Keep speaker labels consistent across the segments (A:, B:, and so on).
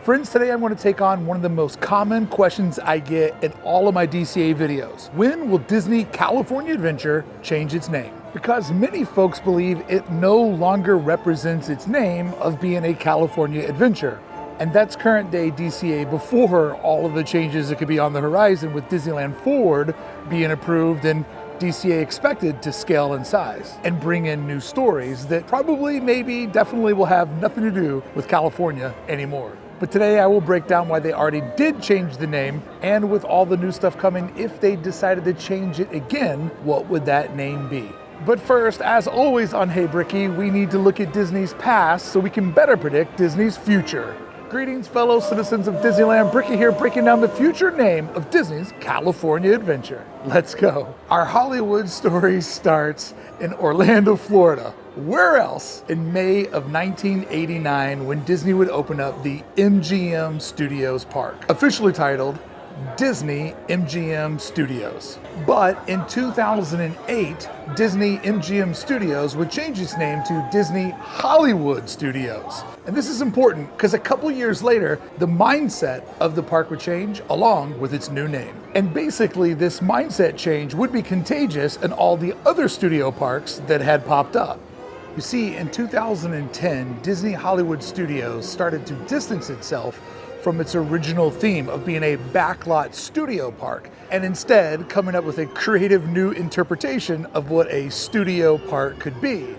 A: Friends, today I'm going to take on one of the most common questions I get in all of my DCA videos. When will Disney California Adventure change its name? Because many folks believe it no longer represents its name of being a California adventure. And that's current day DCA before all of the changes that could be on the horizon with Disneyland Forward being approved and DCA expected to scale in size and bring in new stories that probably, maybe, definitely will have nothing to do with California anymore. But today I will break down why they already did change the name, and with all the new stuff coming, if they decided to change it again, what would that name be? But first, as always on Hey Brickey, we need to look at Disney's past so we can better predict Disney's future. Greetings, fellow citizens of Disneyland. Brickey here, breaking down the future name of Disney's California Adventure. Let's go. Our Hollywood story starts in Orlando, Florida. Where else? In May of 1989, when Disney would open up the MGM Studios park, officially titled Disney MGM Studios. But in 2008, Disney MGM Studios would change its name to Disney Hollywood Studios. And this is important because a couple years later, the mindset of the park would change along with its new name. And basically, this mindset change would be contagious in all the other studio parks that had popped up. You see, in 2010, Disney Hollywood Studios started to distance itself from its original theme of being a backlot studio park, and instead coming up with a creative new interpretation of what a studio park could be.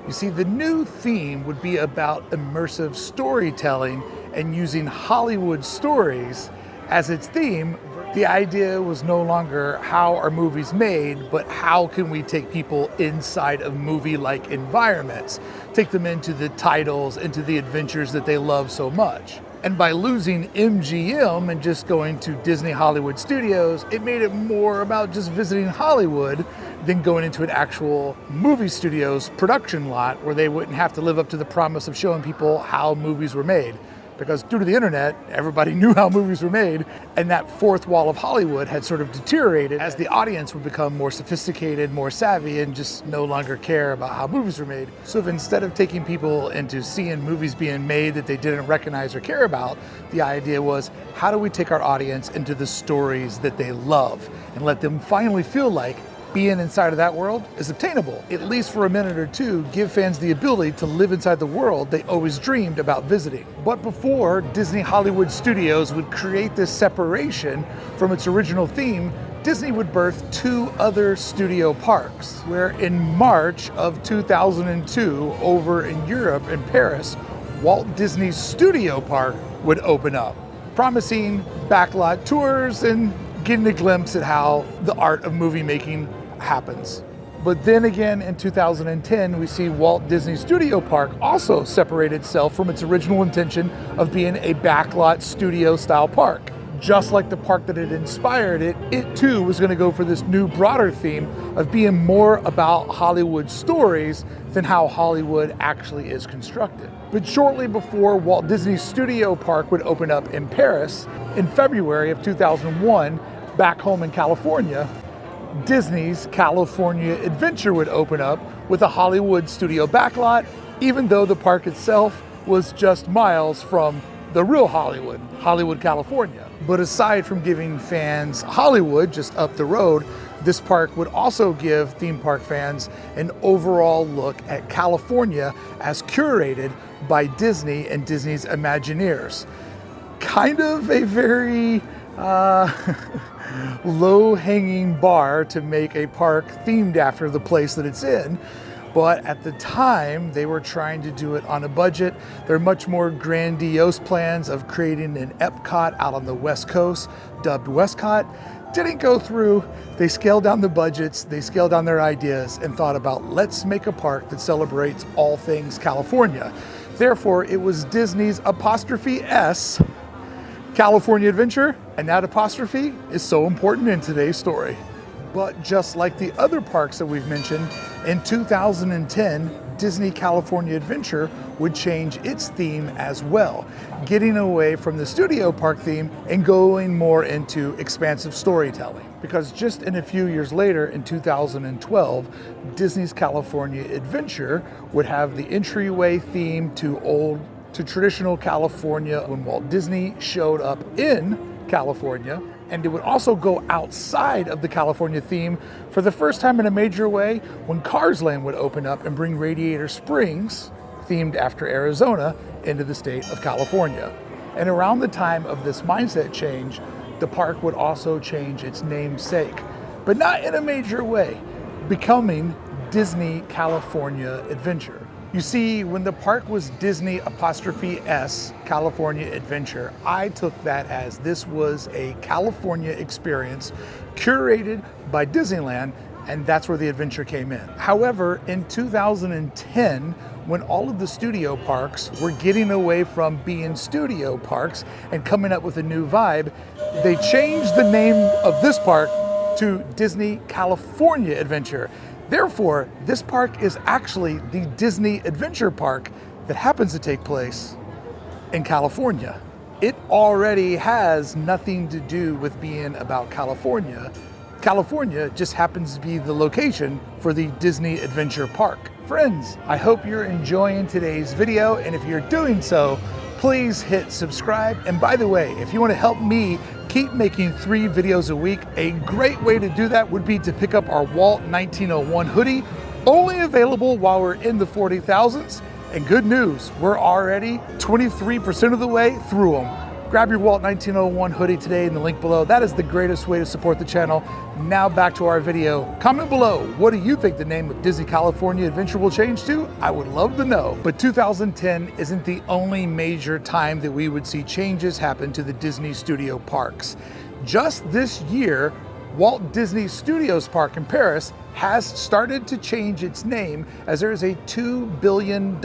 A: You see, the new theme would be about immersive storytelling and using Hollywood stories as its theme. The idea was no longer how are movies made, but how can we take people inside of movie-like environments, take them into the titles, into the adventures that they love so much. And by losing MGM and just going to Disney Hollywood Studios, it made it more about just visiting Hollywood than going into an actual movie studio's production lot where they wouldn't have to live up to the promise of showing people how movies were made. Because due to the internet, everybody knew how movies were made, and that fourth wall of Hollywood had sort of deteriorated as the audience would become more sophisticated, more savvy, and just no longer care about how movies were made. So if instead of taking people into seeing movies being made that they didn't recognize or care about, the idea was, how do we take our audience into the stories that they love and let them finally feel like being inside of that world is obtainable, at least for a minute or two, give fans the ability to live inside the world they always dreamed about visiting. But before Disney Hollywood Studios would create this separation from its original theme, Disney would birth two other studio parks, where in March of 2002, over in Europe, in Paris, Walt Disney's Studio Park would open up, promising backlot tours and getting a glimpse at how the art of movie making happens. But then again, in 2010, we see Walt Disney Studio Park also separate itself from its original intention of being a backlot studio style park. Just like the park that had inspired it, it too was going to go for this new broader theme of being more about Hollywood stories than how Hollywood actually is constructed. But shortly before Walt Disney Studio Park would open up in Paris, in February of 2001, back home in California, Disney's California Adventure would open up with a Hollywood studio backlot, even though the park itself was just miles from the real Hollywood, California. But aside from giving fans Hollywood just up the road, this park would also give theme park fans an overall look at California as curated by Disney and Disney's Imagineers. Kind of a very low-hanging bar to make a park themed after the place that it's in. But at the time, they were trying to do it on a budget. There are much more grandiose plans of creating an Epcot out on the West Coast, dubbed Westcott. Didn't go through. They scaled down the budgets, they scaled down their ideas, and thought about, let's make a park that celebrates all things California. Therefore, it was Disney's 'S California Adventure, and that apostrophe is so important in today's story. But just like the other parks that we've mentioned, in 2010, Disney California Adventure would change its theme as well, getting away from the studio park theme and going more into expansive storytelling. Because just in a few years later, in 2012, Disney's California Adventure would have the entryway theme to Old to traditional California when Walt Disney showed up in California, and it would also go outside of the California theme for the first time in a major way when Cars Land would open up and bring Radiator Springs, themed after Arizona, into the state of California. And around the time of this mindset change, the park would also change its namesake, but not in a major way, becoming Disney California Adventure. You see, when the park was Disney '(S) California Adventure, I took that as this was a California experience curated by Disneyland, and that's where the adventure came in. However, in 2010, when all of the studio parks were getting away from being studio parks and coming up with a new vibe, they changed the name of this park to Disney California Adventure. Therefore, this park is actually the Disney Adventure Park that happens to take place in California. It already has nothing to do with being about California. California just happens to be the location for the Disney Adventure Park. Friends, I hope you're enjoying today's video, and if you're doing so, please hit subscribe. And by the way, if you want to help me keep making 3 videos a week, a great way to do that would be to pick up our Walt 1901 hoodie, only available while we're in the 40,000s. And good news, we're already 23% of the way through them. Grab your Walt 1901 hoodie today in the link below. That is the greatest way to support the channel. Now back to our video. Comment below, what do you think the name of Disney California Adventure will change to? I would love to know. But 2010 isn't the only major time that we would see changes happen to the Disney studio parks. Just this year, Walt Disney Studios Park in Paris has started to change its name, as there is a $2 billion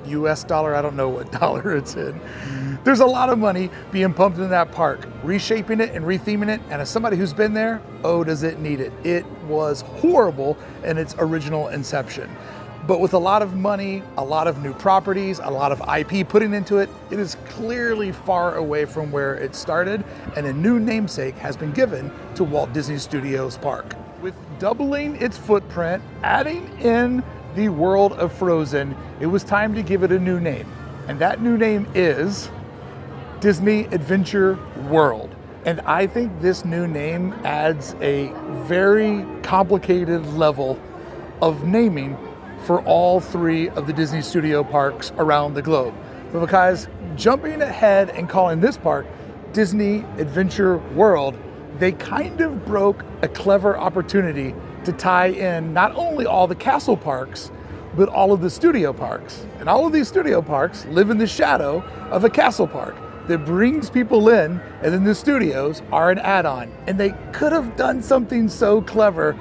A: US dollar, I don't know what dollar it's in. There's a lot of money being pumped into that park, reshaping it and retheming it, and as somebody who's been there, oh, does it need it. It was horrible in its original inception. But with a lot of money, a lot of new properties, a lot of IP putting into it, it is clearly far away from where it started, and a new namesake has been given to Walt Disney Studios Park. With doubling its footprint, adding in the world of Frozen, it was time to give it a new name. And that new name is Disney Adventure World. And I think this new name adds a very complicated level of naming for all 3 of the Disney studio parks around the globe. But because jumping ahead and calling this park Disney Adventure World, they kind of broke a clever opportunity to tie in not only all the castle parks, but all of the studio parks. And all of these studio parks live in the shadow of a castle park that brings people in, and then the studios are an add-on. And they could have done something so clever,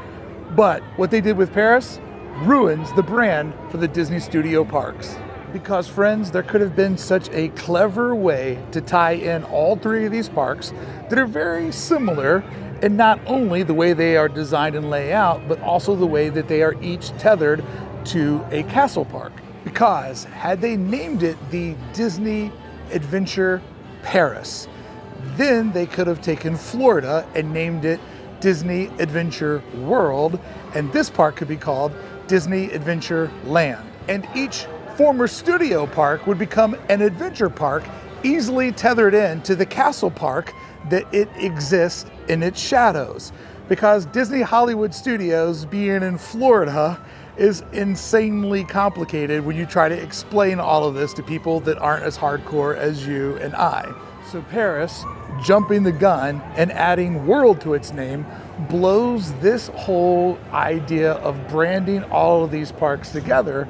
A: but what they did with Paris ruins the brand for the Disney studio parks. Because friends, there could have been such a clever way to tie in all 3 of these parks that are very similar, and not only the way they are designed and lay out, but also the way that they are each tethered to a castle park. Because had they named it the Disney Adventure Paris, then they could have taken Florida and named it Disney Adventure World, and this park could be called Disney Adventure Land. And each former studio park would become an adventure park, easily tethered in to the castle park that it exists in its shadows. Because Disney Hollywood Studios being in Florida is insanely complicated when you try to explain all of this to people that aren't as hardcore as you and I. So Paris, jumping the gun and adding world to its name, blows this whole idea of branding all of these parks together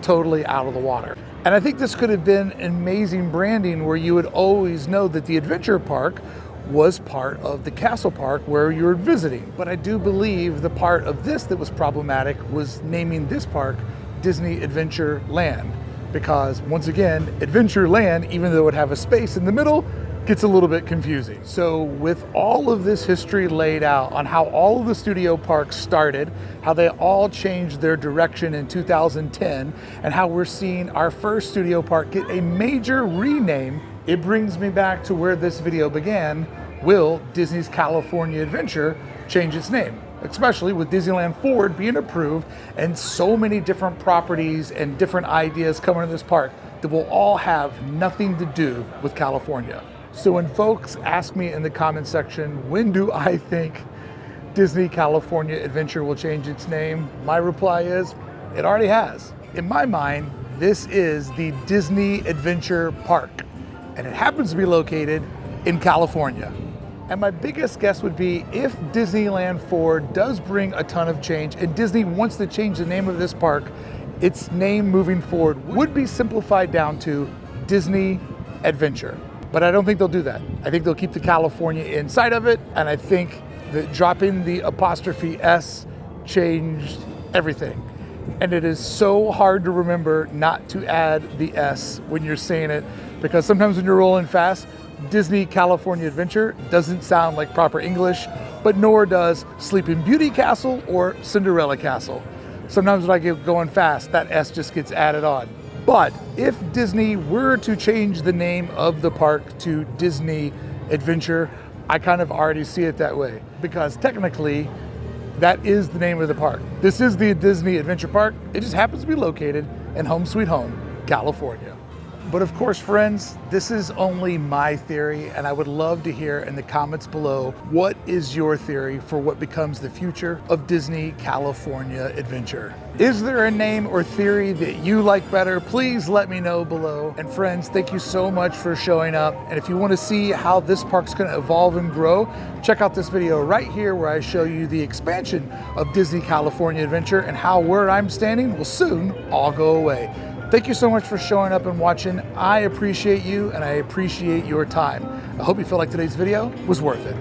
A: totally out of the water. And I think this could have been amazing branding where you would always know that the adventure park was part of the castle park where you were visiting. But I do believe the part of this that was problematic was naming this park Disney Adventure Land. Because once again, Adventure Land, even though it would have a space in the middle, gets a little bit confusing. So with all of this history laid out on how all of the studio parks started, how they all changed their direction in 2010, and how we're seeing our first studio park get a major rename, it brings me back to where this video began. Will Disney's California Adventure change its name? Especially with Disneyland Forward being approved and so many different properties and different ideas coming to this park. that will all have nothing to do with California. So when folks ask me in the comment section, when do I think Disney California Adventure will change its name? My reply is, it already has. In my mind, this is the Disney Adventure Park, and it happens to be located in California. And my biggest guess would be if Disneyland Forward does bring a ton of change and Disney wants to change the name of this park, its name moving forward would be simplified down to Disney Adventure. But I don't think they'll do that. I think they'll keep the California inside of it, and I think that dropping the apostrophe S changed everything. And it is so hard to remember not to add the S when you're saying it, because sometimes when you're rolling fast, Disney California Adventure doesn't sound like proper English, but nor does Sleeping Beauty Castle or Cinderella Castle. Sometimes when I get going fast, that S just gets added on. But if Disney were to change the name of the park to Disney Adventure, I kind of already see it that way, because technically that is the name of the park. This is the Disney Adventure Park. It just happens to be located in Home Sweet Home, California. But of course, friends, this is only my theory, and I would love to hear in the comments below, what is your theory for what becomes the future of Disney California Adventure? Is there a name or theory that you like better? Please let me know below. And friends, thank you so much for showing up. And if you want to see how this park's going to evolve and grow, check out this video right here where I show you the expansion of Disney California Adventure and how where I'm standing will soon all go away. Thank you so much for showing up and watching. I appreciate you and I appreciate your time. I hope you feel like today's video was worth it.